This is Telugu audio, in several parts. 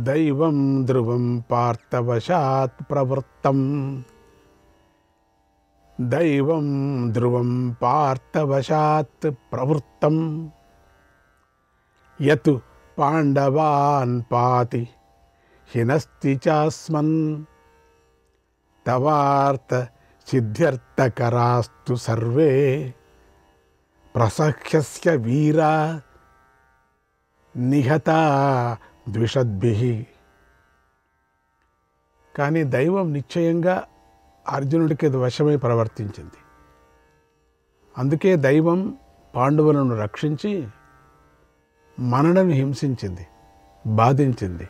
దైవం ధ్రువం పార్థవశాత్ ప్రవృత్తం. దైవం ధ్రువం పార్థవశాత్ ప్రవృత్తం. యత్ పాండవాన్ పాతి హినస్తి చాస్మన్. తవార్త సిద్ధ్యర్థకరాస్తు సర్వే ప్రసఖ్యస్య వీరా నిహతా ద్విషద్భిః. కానీ దైవం నిశ్చయంగా అర్జునుడికి అది వశమై ప్రవర్తించింది. అందుకే దైవం పాండవులను రక్షించి మనలను హింసించింది, బాధించింది.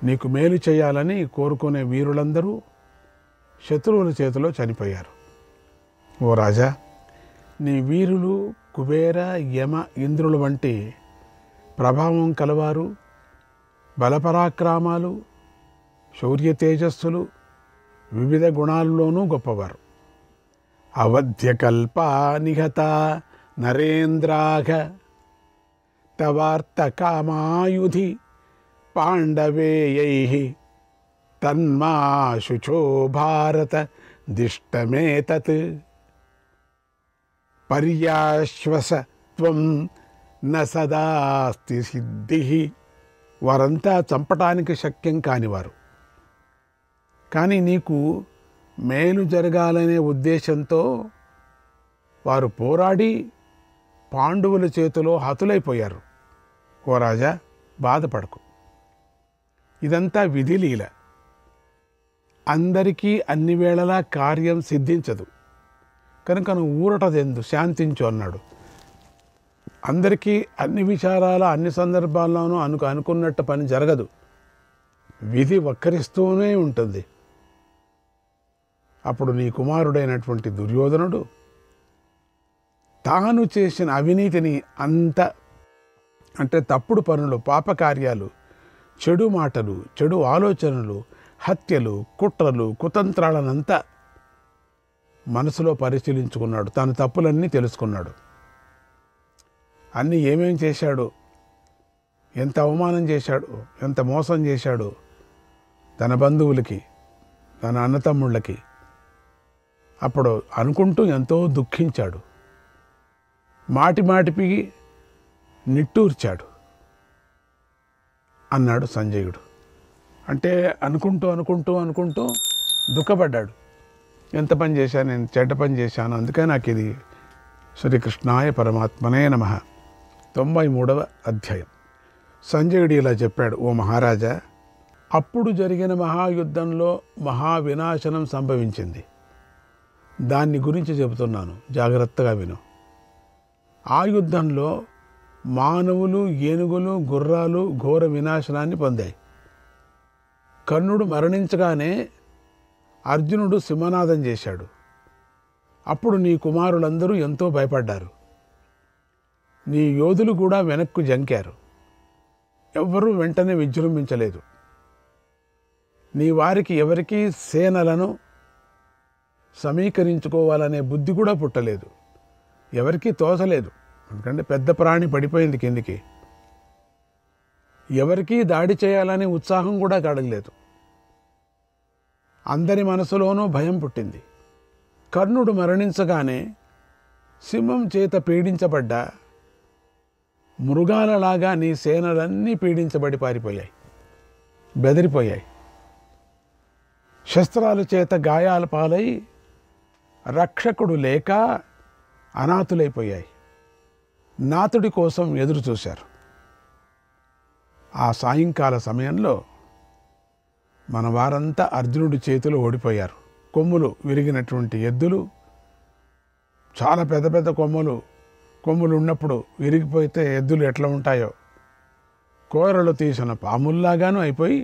నీకు మేలు చేయాలని కోరుకునే వీరులందరూ శత్రువుల చేతిలో చనిపోయారు. ఓ రాజా, నీ వీరులు కుబేర, యమ, ఇంద్రుల వంటి ప్రభావం కలవారు, బలపరాక్రమాలు, శౌర్య తేజస్సులు, వివిధ గుణాల్లోనూ గొప్పవారు. అవధ్యకల్పా నిహత నరేంద్రాఘ తవార్త కామాయుధి పాండవేయైః తన్మా శుచో భారత దిష్టమేతత్. పర్యాశ్వస త్వం న సదాస్తి సిద్ధిః. వారంతా చంపటానికి శక్యం కానివారు, కానీ నీకు మేలు జరగాలనే ఉద్దేశంతో వారు పోరాడి పాండవుల చేతిలో హతులైపోయారు. ఓ రాజా, బాధపడకు. ఇదంతా విధిలీల. అందరికీ అన్ని వేళలా కార్యం సిద్ధించదు కనుక నువ్వు ఊరటదెందు, శాంతించు అన్నాడు. అందరికీ అన్ని విచారాల అన్ని సందర్భాల్లోనూ అనుకున్నట్టు పని జరగదు. విధి వక్రిస్తూనే ఉంటుంది. అప్పుడు నీ కుమారుడైనటువంటి దుర్యోధనుడు తాను చేసిన అవినీతిని అంటే తప్పుడు పనులు, పాపకార్యాలు, చెడు మాటలు, చెడు ఆలోచనలు, హత్యలు, కుట్రలు, కుతంత్రాలనంతా మనసులో పరిశీలించుకున్నాడు. తన తప్పులన్నీ తెలుసుకున్నాడు. అన్నీ ఏమేం చేశాడు, ఎంత అవమానం చేశాడు, ఎంత మోసం చేశాడు తన బంధువులకి, తన అన్నతమ్ముళ్ళకి. అప్పుడు అనుకుంటూ ఎంతో దుఃఖించాడు. మాటి మాటికి నిట్టూర్చాడు అన్నాడు సంజయుడు. అంటే అనుకుంటూ దుఃఖపడ్డాడు. ఎంత పని చేశాను, నేను చెడ్డ పని చేశాను, అందుకే నాకు ఇది. శ్రీకృష్ణాయ పరమాత్మనే నమః. 93వ అధ్యాయం. సంజయుడు ఇలా చెప్పాడు: ఓ మహారాజా, అప్పుడు జరిగిన మహాయుద్ధంలో మహావినాశనం సంభవించింది. దాన్ని గురించి చెబుతున్నాను, జాగ్రత్తగా విను. ఆ యుద్ధంలో మానవులు, ఏనుగులు, గుర్రాలు ఘోర వినాశనాన్ని పొందాయి. కర్ణుడు మరణించగానే అర్జునుడు సింహనాదం చేశాడు. అప్పుడు నీ కుమారులందరూ ఎంతో భయపడ్డారు. నీ యోధులు కూడా వెనక్కు జంకారు. ఎవ్వరూ వెంటనే విజృంభించలేదు. నీ వారికి ఎవరికీ సేనలను సమీకరించుకోవాలనే బుద్ధి కూడా పుట్టలేదు. ఎవరికీ తోచలేదు, ఎందుకంటే పెద్ద ప్రాణి పడిపోయింది కిందికి. ఎవరికీ దాడి చేయాలనే ఉత్సాహం కూడా కడగలేదు. అందరి మనసులోనూ భయం పుట్టింది. కర్ణుడు మరణించగానే సింహం చేత పీడించబడ్డ మృగాలలాగా నీ సేనలన్నీ పీడించబడి పారిపోయాయి, బెదిరిపోయాయి. శస్త్రాల చేత గాయాల పాలై రక్షకుడు లేక అనాథులైపోయాయి. నాతుడి కోసం ఎదురు చూశారు. ఆ సాయంకాల సమయంలో మన వారంతా అర్జునుడి చేతిలో ఓడిపోయారు. కొమ్ములు విరిగినటువంటి ఎద్దులు, చాలా పెద్ద పెద్ద కొమ్ములు ఉన్నప్పుడు విరిగిపోతే ఎద్దులు ఎట్లా ఉంటాయో, కోరలు తీసిన పాముల్లాగాను అయిపోయి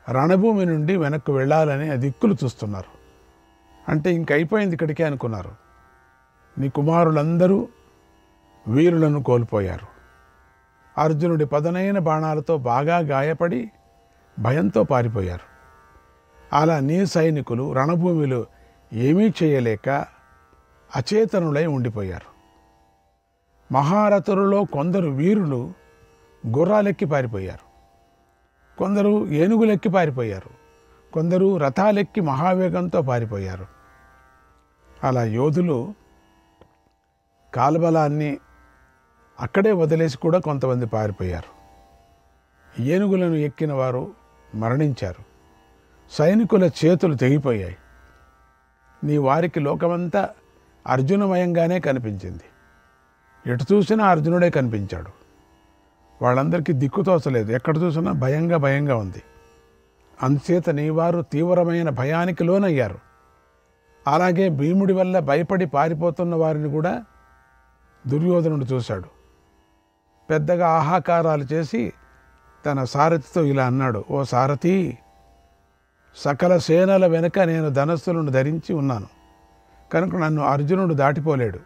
రణభూమి నుండి వెనక్కు వెళ్ళాలని దిక్కులు చూస్తున్నారు. అంటే ఇంకైపోయింది ఇక్కడికే అనుకున్నారు. నీ కుమారులందరూ వీరులను కోల్పోయారు. అర్జునుడి పదునైన బాణాలతో బాగా గాయపడి భయంతో పారిపోయారు. అలా నీ సైనికులు రణభూమిలో ఏమీ చేయలేక అచేతనులై ఉండిపోయారు. మహారథులలో కొందరు వీరులు గుర్రాలెక్కి పారిపోయారు. కొందరు ఏనుగులెక్కి పారిపోయారు, కొందరు రథాలెక్కి మహావేగంతో పారిపోయారు. అలా యోధులు కాల్బలాన్ని అక్కడే వదిలేసి కూడా కొంతమంది పారిపోయారు. ఏనుగులను ఎక్కిన వారు మరణించారు. సైనికుల చేతులు తెగిపోయాయి. నీ వారికి లోకమంతా అర్జునమయంగానే కనిపించింది. ఎటు చూసినా అర్జునుడే కనిపించాడు. వాళ్ళందరికీ దిక్కుతోచలేదు. ఎక్కడ చూసినా భయంగా ఉంది. అందుచేత నీ వారు తీవ్రమైన భయానికి లోనయ్యారు. అలాగే భీముడి వల్ల భయపడి పారిపోతున్న వారిని కూడా దుర్యోధనుడు చూశాడు. పెద్దగా ఆహాకారాలు చేసి తన సారథితో ఇలా అన్నాడు, ఓ సారథి, సకల సేనల వెనుక నేను ధనస్సులను ధరించి ఉన్నాను కనుక నన్ను అర్జునుడు దాటిపోలేడు.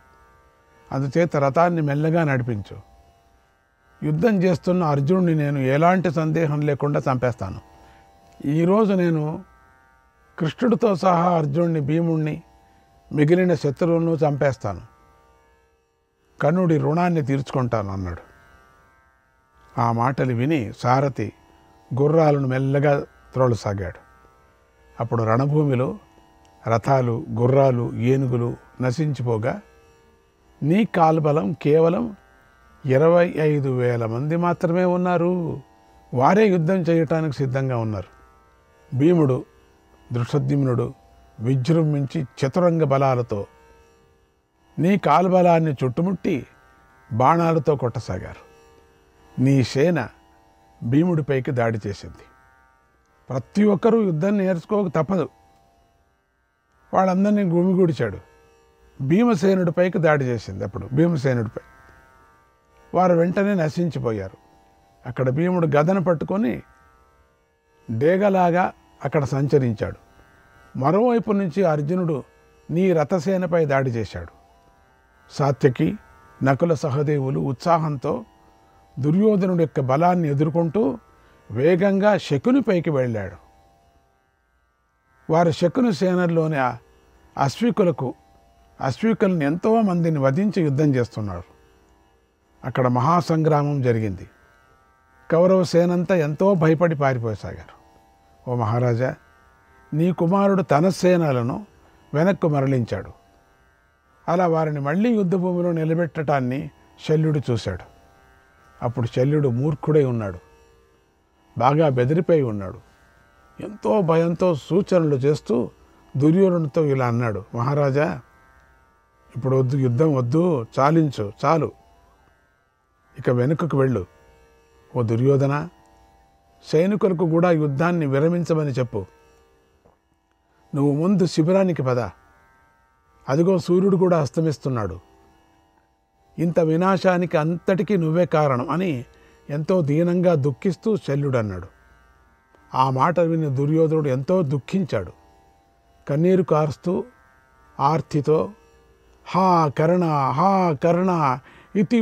అందుచేత రథాన్ని మెల్లగా నడిపించు. యుద్ధం చేస్తున్న అర్జునుడిని నేను ఎలాంటి సందేహం లేకుండా చంపేస్తాను. ఈరోజు నేను కృష్ణుడితో సహా అర్జునుడిని, భీముణ్ణి, మిగిలిన శత్రువులను చంపేస్తాను. కర్ణుడి రుణాన్ని తీర్చుకుంటాను అన్నాడు. ఆ మాటలు విని సారథి గుర్రాలను మెల్లగా త్రోళసాగాడు. అప్పుడు రణభూమిలో రథాలు, గుర్రాలు, ఏనుగులు నశించిపోగా నీ కాల్బలం కేవలం 25,000 మంది మాత్రమే ఉన్నారు. వారే యుద్ధం చేయటానికి సిద్ధంగా ఉన్నారు. భీముడు, దృష్టద్యుమ్నుడు విజృంభించి చతురంగ బలాలతో నీ కాల్బలాన్ని చుట్టుముట్టి బాణాలతో కొట్టసాగారు. నీ సేన భీముడిపైకి దాడి చేసింది. ప్రతి ఒక్కరూ యుద్ధం నేర్చుకోక తప్పదు. వాళ్ళందరినీ గుమిగూడిచాడు. భీమసేనుడిపైకి దాడి చేసింది. అప్పుడు భీమసేనుడిపై వారు వెంటనే నశించిపోయారు. అక్కడ భీముడు గదను పట్టుకొని డేగలాగా అక్కడ సంచరించాడు. మరోవైపు నుంచి అర్జునుడు నీ రథసేనపై దాడి చేశాడు. సాత్యకి, నకుల సహదేవులు ఉత్సాహంతో దుర్యోధనుడి యొక్క బలాన్ని ఎదుర్కొంటూ వేగంగా శకునిపైకి వెళ్ళాడు. వారు శకుని సేనల్లోని అశ్వికులను ఎంతో మందిని వధించి యుద్ధం చేస్తున్నారు. అక్కడ మహాసంగ్రామం జరిగింది. కౌరవ సేనంతా ఎంతో భయపడి పారిపోసాగారు. ఓ మహారాజా, నీ కుమారుడు తన సేనలను వెనక్కు మరలించాడు. అలా వారిని మళ్ళీ యుద్ధభూమిలో నిలబెట్టడాన్ని శల్యుడు చూశాడు. అప్పుడు శల్యుడు మూర్ఖుడై ఉన్నాడు. బాగా బెదిరిపోయి ఉన్నాడు. ఎంతో భయంతో సూచనలు చేస్తూ దుర్యోధనుడితో ఇలా అన్నాడు, మహారాజా, ఇప్పుడు వద్దు, యుద్ధం వద్దు, చాలించు, చాలు, ఇక వెనుకకు వెళ్ళు. ఓ దుర్యోధన, సైనికులకు కూడా యుద్ధాన్ని విరమించమని చెప్పు. నువ్వు ముందు శిబిరానికి పద. అదిగో సూర్యుడు కూడా అస్తమిస్తున్నాడు. ఇంత వినాశానికి అంతటికీ నువ్వే కారణం అని ఎంతో దీనంగా దుఃఖిస్తూ శల్యుడు అన్నాడు. ఆ మాట విని దుర్యోధనుడు ఎంతో దుఃఖించాడు. కన్నీరు కారుస్తూ ఆర్తితో హా కర్ణ, హా కర్ణ ఇతి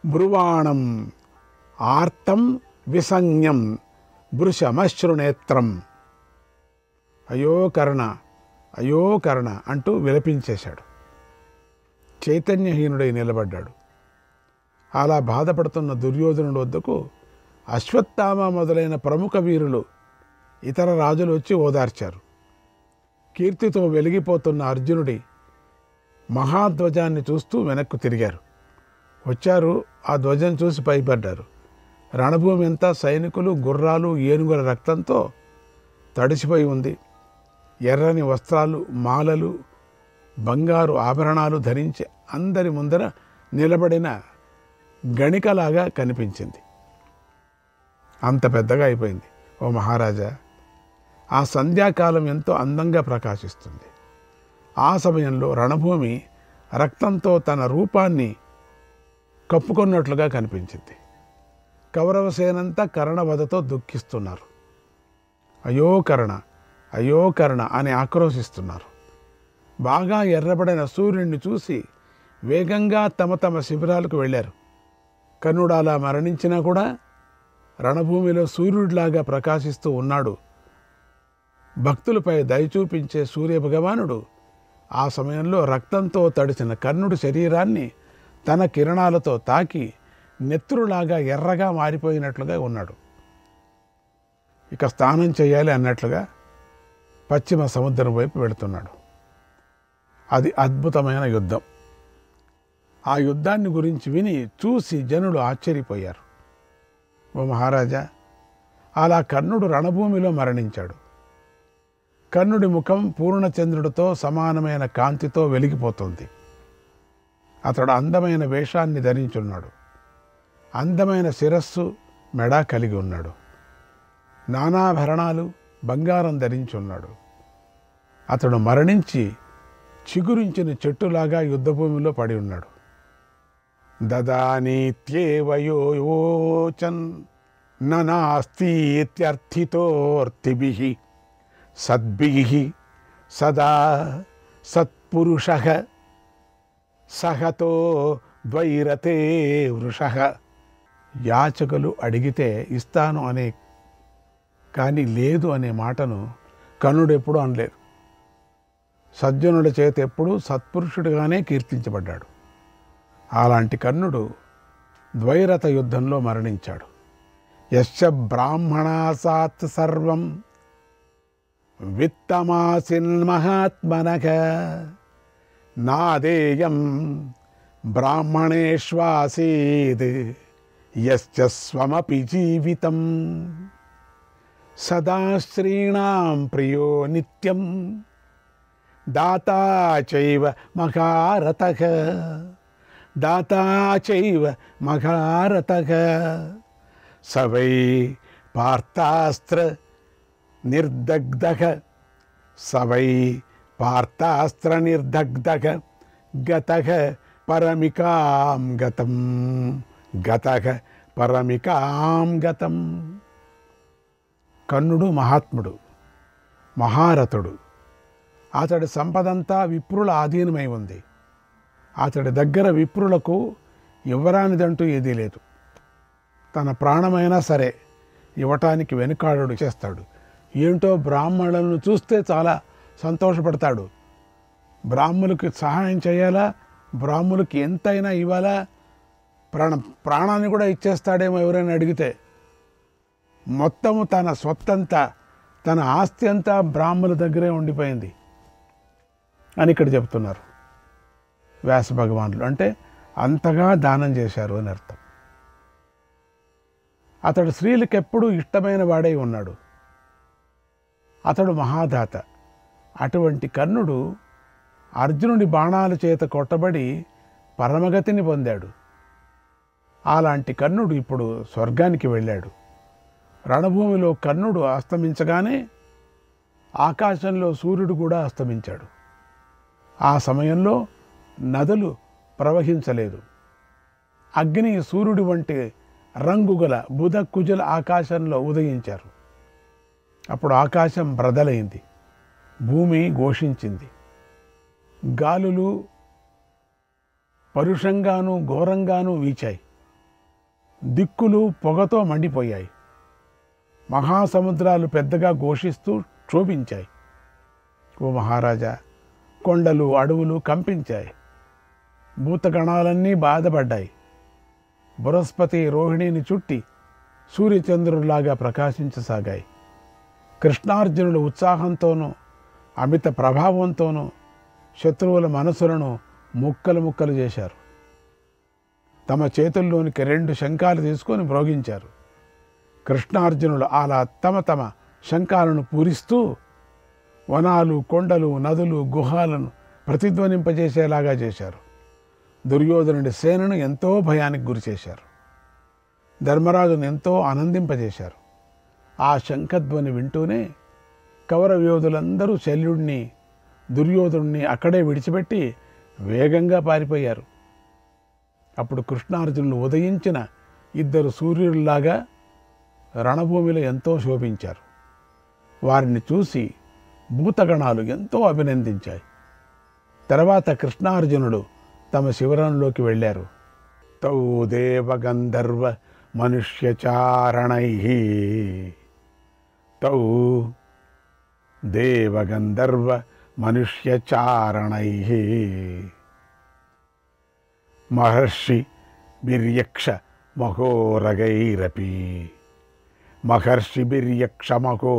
బ్రువాణం ఆర్తం విసంజ్ఞం భృశమశ్రునేత్రం, అయ్యో కర్ణ, అయ్యో కర్ణ అంటూ విలపించేశాడు. చైతన్యహీనుడై నిలబడ్డాడు. అలా బాధపడుతున్న దుర్యోధనుడి వద్దకు అశ్వత్థామ మొదలైన ప్రముఖ వీరులు, ఇతర రాజులు వచ్చి ఓదార్చారు. కీర్తితో వెలిగిపోతున్న అర్జునుడి మహాధ్వజాన్ని చూస్తూ వెనక్కు తిరిగారు. వచ్చారు, ఆ ధ్వజం చూసి భయపడ్డారు. రణభూమి అంతా సైనికులు, గుర్రాలు, ఏనుగుల రక్తంతో తడిసిపోయి ఉంది. ఎర్రని వస్త్రాలు, మాలలు, బంగారు ఆభరణాలు ధరించి అందరి ముందర నిలబడిన గణికలాగా కనిపించింది. అంత పెద్దగా అయిపోయింది. ఓ మహారాజా, ఆ సంధ్యాకాలం ఎంతో అందంగా ప్రకాశిస్తుంది. ఆ సమయంలో రణభూమి రక్తంతో తన రూపాన్ని కప్పుకొన్నట్లుగా కనిపించింది. కౌరవ సేనంతా కర్ణవధతో దుఃఖిస్తున్నారు. అయ్యో కర్ణ, అయ్యో కర్ణ అని ఆక్రోశిస్తున్నారు. బాగా ఎర్రబడిన సూర్యుడిని చూసి వేగంగా తమ తమ శిబిరాలకు వెళ్ళారు. కర్ణుడు అలా మరణించినా కూడా రణభూమిలో సూర్యుడిలాగా ప్రకాశిస్తూ ఉన్నాడు. భక్తులపై దయ చూపించే సూర్యభగవానుడు ఆ సమయంలో రక్తంతో తడిసిన కర్ణుడి శరీరాన్ని తన కిరణాలతో తాకి నెత్తురులాగా ఎర్రగా మారిపోయినట్లుగా ఉన్నాడు. ఇక స్నానం చేయాలి అన్నట్లుగా పశ్చిమ సముద్రం వైపు వెళుతున్నాడు. అది అద్భుతమైన యుద్ధం. ఆ యుద్ధాన్ని గురించి విని చూసి జనులు ఆశ్చర్యపోయారు. ఓ మహారాజా, అలా కర్ణుడు రణభూమిలో మరణించాడు. కర్ణుడి ముఖం పూర్ణచంద్రుడితో సమానమైన కాంతితో వెలిగిపోతుంది. అతడు అందమైన వేషాన్ని ధరించున్నాడు. అందమైన శిరస్సు, మెడ కలిగి ఉన్నాడు. నానాభరణాలు, బంగారం ధరించున్నాడు. అతడు మరణించి చిగురించిన చెట్టులాగా యుద్ధభూమిలో పడి ఉన్నాడు. దదానీత్యేవయోచన్ నాస్తిత్యర్థితోర్తిభిః సద్భిః సదా సత్పురుషః సహతో ద్వైరతే వృషః. యాచకులు అడిగితే ఇస్తాను అనే కానీ లేదు అనే మాటను కర్ణుడు ఎప్పుడూ అనలేదు. సజ్జనుల చేత ఎప్పుడూ సత్పురుషుడిగానే కీర్తించబడ్డాడు. అలాంటి కర్ణుడు ద్వైరథ యుద్ధంలో మరణించాడు. యశ్చ బ్రాహ్మణాసాత్ సర్వం విత్తమాసిన్మహాత్మనః నాదేయం బ్రాహ్మణేష్వాసీద్ యశ్చ స్వమపి జీవితం సదా శ్రీణాం ప్రియో నిత్యం దాతా చైవ మహారథః దాతా చైవ మహారథః స వై పార్థాస్త్ర నిర్దగ్ధః స వై పార్థాస్త్ర నిర్దగ్ధః గతః పరమికాం గతం గతః పరమికాం గతం. కర్ణుడు మహాత్ముడు, మహారథుడు. అతడి సంపదంతా విప్రుల ఆధీనమై ఉంది. అతడి దగ్గర విప్రులకు ఇవ్వరానిదంటూ ఏదీ లేదు. తన ప్రాణమైనా సరే ఇవ్వటానికి వెనుకాడడు చేస్తాడు. ఏంటో బ్రాహ్మణులను చూస్తే చాలా సంతోషపడతాడు. బ్రాహ్మణులకి సహాయం చేయాలా, బ్రాహ్మణులకి ఎంతైనా ఇవ్వాలా, ప్రాణాన్ని కూడా ఇచ్చేస్తాడేమో ఎవరైనా అడిగితే. మొత్తము తన సొత్తంతా, తన ఆస్తి అంతా బ్రాహ్మణుల దగ్గరే ఉండిపోయింది అని ఇక్కడ చెప్తున్నారు వ్యాస భగవానులు. అంటే అంతగా దానం చేశారు అని అర్థం. అతడు స్త్రీలకు ఎప్పుడూ ఇష్టమైన వాడై ఉన్నాడు. అతడు మహాదాత. అటువంటి కర్ణుడు అర్జునుడి బాణాల చేత కొట్టబడి పరమగతిని పొందాడు. అలాంటి కర్ణుడు ఇప్పుడు స్వర్గానికి వెళ్ళాడు. రణభూమిలో కర్ణుడు అస్తమించగానే ఆకాశంలో సూర్యుడు కూడా అస్తమించాడు. ఆ సమయంలో నదులు ప్రవహించలేదు. అగ్ని, సూర్యుడి వంటి రంగుగల బుధ కుజుల ఆకాశంలో ఉదయించారు. అప్పుడు ఆకాశం బ్రదలైంది, భూమి ఘోషించింది. గాలులు పరుషంగాను ఘోరంగాను వీచాయి. దిక్కులు పొగతో మండిపోయాయి. మహాసముద్రాలు పెద్దగా ఘోషిస్తూ క్షోభించాయి. ఓ మహారాజా, కొండలు అడవులు కంపించాయి. భూతగణాలన్నీ బాధపడ్డాయి. బృహస్పతి రోహిణిని చుట్టి సూర్యచంద్రులాగా ప్రకాశించసాగాయి. కృష్ణార్జునుల ఉత్సాహంతోనూ అమిత ప్రభావంతోనూ శత్రువుల మనసులను ముక్కలు ముక్కలు చేశారు. తమ చేతుల్లోనికి 2 శంఖాలు తీసుకొని మ్రోగించారు. కృష్ణార్జునులు అలా తమ తమ శంఖాలను పూరిస్తూ వనాలు, కొండలు, నదులు, గుహాలను ప్రతిధ్వనింపజేసేలాగా చేశారు. దుర్యోధనుడి సేనను ఎంతో భయానికి గురిచేశారు. ధర్మరాజును ఎంతో ఆనందింపజేశారు. ఆ శంఖధ్వని వింటూనే కౌరవయోధులందరూ శల్యుడిని, దుర్యోధనుడిని అక్కడే విడిచిపెట్టి వేగంగా పారిపోయారు. అప్పుడు కృష్ణార్జునులు ఉదయించిన 2 సూర్యుల్లాగా రణభూమిలో ఎంతో శోభించారు. వారిని చూసి భూతగణాలు ఎంతో అభినందించాయి. తర్వాత కృష్ణార్జునుడు తమ శిబిరంలోకి వెళ్ళారు. తౌ దేవగంధర్వ మనుష్యచారణైః తౌ దేవగంధర్వ మనుష్యచారణైః మహర్షి బిర్యక్ష మహోరగైరపి మహర్షిభిర్యక్షమకో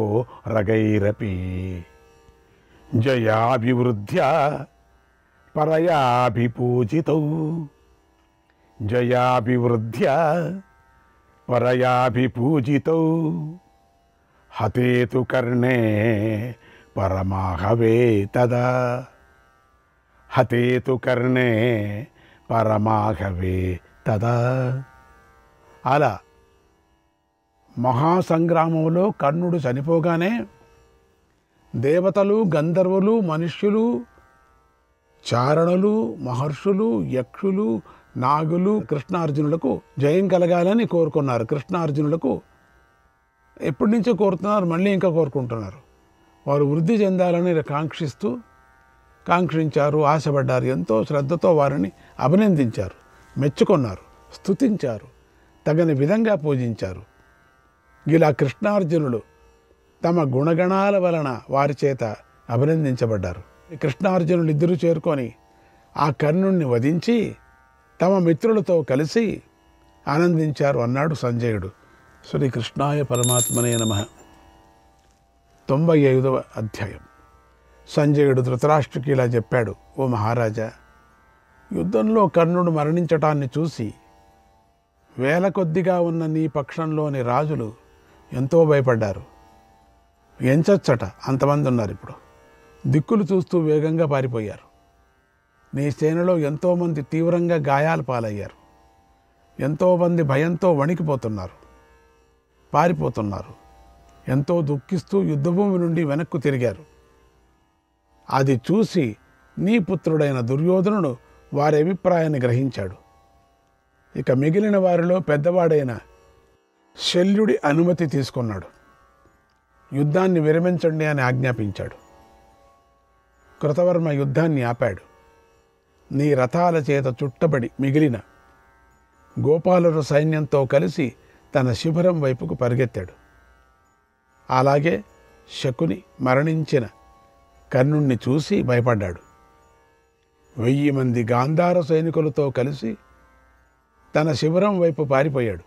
రగైరపి జయాభివృద్ధ్య పరయాభిపూజితౌ జయాభివృద్ధ్య పరయాభిపూజితౌ హతేతు కర్ణే పరమాహవే తదా హతేతు కర్ణే పరమాహవే తదా. అలా మహాసంగ్రామంలో కర్ణుడు చనిపోగానే దేవతలు, గంధర్వులు, మనుష్యులు, చారణులు, మహర్షులు, యక్షులు, నాగులు కృష్ణార్జునులకు జయం కలగాలని కోరుకున్నారు. కృష్ణార్జునులకు ఎప్పటి నుంచో కోరుతున్నారు, మళ్ళీ ఇంకా కోరుకుంటున్నారు. వారు వృద్ధి చెందాలని కాంక్షించారు, ఆశపడ్డారు. ఎంతో శ్రద్ధతో వారిని అభినందించారు, మెచ్చుకున్నారు, స్తుతించారు, తగని విధంగా పూజించారు. ఇలా కృష్ణార్జునులు తమ గుణగణాల వలన వారి చేత అభినందించబడ్డారు. కృష్ణార్జునులు ఇద్దరు చేరుకొని ఆ కర్ణుణ్ణి వధించి తమ మిత్రులతో కలిసి ఆనందించారు అన్నాడు సంజయుడు. శ్రీకృష్ణాయ పరమాత్మనే నమః. 95వ అధ్యాయం. సంజయుడు ధృతరాష్ట్రుకి ఇలా చెప్పాడు: ఓ మహారాజా, యుద్ధంలో కర్ణుడు మరణించటాన్ని చూసి వేల కొద్దిగా ఉన్న నీ పక్షంలోని రాజులు ఎంతో భయపడ్డారు. ఎంచచ్చట అంతమంది ఉన్నారు. ఇప్పుడు దిక్కులు చూస్తూ వేగంగా పారిపోయారు. నీ సేనలో ఎంతోమంది తీవ్రంగా గాయాల పాలయ్యారు. ఎంతోమంది భయంతో వణికిపోతున్నారు, పారిపోతున్నారు. ఎంతో దుఃఖిస్తూ యుద్ధభూమి నుండి వెనక్కు తిరిగారు. అది చూసి నీ పుత్రుడైన దుర్యోధనుడు వారి అభిప్రాయాన్ని గ్రహించాడు. ఇక మిగిలిన వారిలో పెద్దవాడైన శల్యుడి అనుమతి తీసుకున్నాడు. యుద్ధాన్ని విరమించండి అని ఆజ్ఞాపించాడు. కృతవర్మ యుద్ధాన్ని ఆపాడు. నీ రథాల చేత చుట్టబడి మిగిలిన గోపాలుర సైన్యంతో కలిసి తన శిబిరం వైపుకు పరిగెత్తాడు. అలాగే శకుని మరణించిన కర్ణుణ్ణి చూసి భయపడ్డాడు. 1000 మంది గాంధార సైనికులతో కలిసి తన శిబిరం వైపు పారిపోయాడు.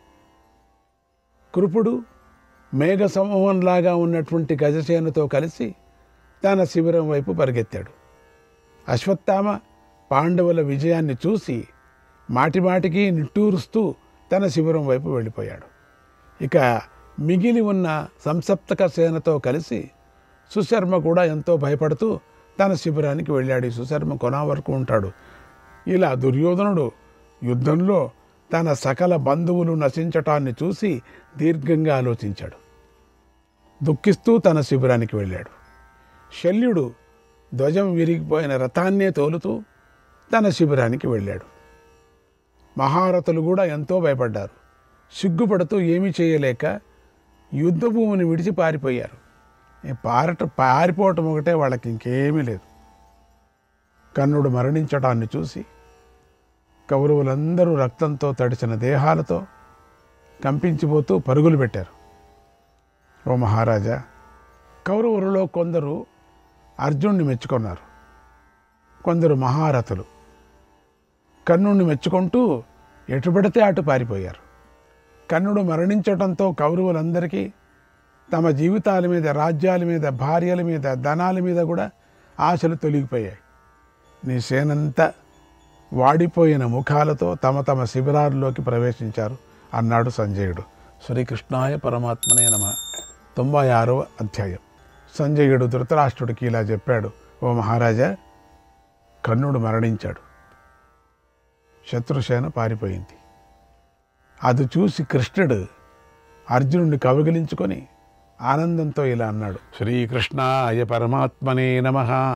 కృపుడు మేఘ సమూహంలాగా ఉన్నటువంటి గజసేనతో కలిసి తన శిబిరం వైపు పరిగెత్తాడు. అశ్వత్థామ పాండవుల విజయాన్ని చూసి మాటిమాటికి నిట్టూరుస్తూ తన శిబిరం వైపు వెళ్ళిపోయాడు. ఇక మిగిలి ఉన్న సంసప్తక సేనతో కలిసి సుశర్మ కూడా ఎంతో భయపడుతూ తన శిబిరానికి వెళ్ళాడు. సుశర్మ కొన వరకు ఉంటాడు. ఇలా దుర్యోధనుడు యుద్ధంలో తన సకల బంధువులు నశించటాన్ని చూసి దీర్ఘంగా ఆలోచించాడు. దుఃఖిస్తూ తన శిబిరానికి వెళ్ళాడు. శల్యుడు ధ్వజం విరిగిపోయిన రథాన్నే తోలుతూ తన శిబిరానికి వెళ్ళాడు. మహారథులు కూడా ఎంతో భయపడ్డారు. సిగ్గుపడుతూ ఏమీ చేయలేక యుద్ధభూమిని విడిచి పారిపోయారు. పారిపోవటం ఒకటే వాళ్ళకి ఇంకేమీ లేదు. కర్ణుడు మరణించటాన్ని చూసి కౌరవులందరూ రక్తంతో తడిచిన దేహాలతో కంపించిపోతూ పరుగులు పెట్టారు. ఓ మహారాజా, కౌరవులలో కొందరు అర్జునుడిని మెచ్చుకున్నారు. కొందరు మహారథులు కర్ణుడిని మెచ్చుకుంటూ ఎటుపడితే అటు పారిపోయారు. కర్ణుడు మరణించటంతో కౌరవులందరికీ తమ జీవితాల మీద, రాజ్యాల మీద, భార్యల మీద, ధనాల మీద కూడా ఆశలు తొలగిపోయాయి. నీ సేనంతా వాడిపోయిన ముఖాలతో తమ తమ శిబిరాల్లోకి ప్రవేశించారు అన్నాడు సంజయుడు. శ్రీకృష్ణాయ పరమాత్మనే నమః. 96వ అధ్యాయం. సంజయుడు ధృతరాష్ట్రుడికి ఇలా చెప్పాడు: ఓ మహారాజా, కర్ణుడు మరణించాడు. శత్రుసేన పారిపోయింది. అది చూసి కృష్ణుడు అర్జునుడిని కౌగిలించుకొని ఆనందంతో ఇలా అన్నాడు: శ్రీకృష్ణాయ పరమాత్మనే నమః.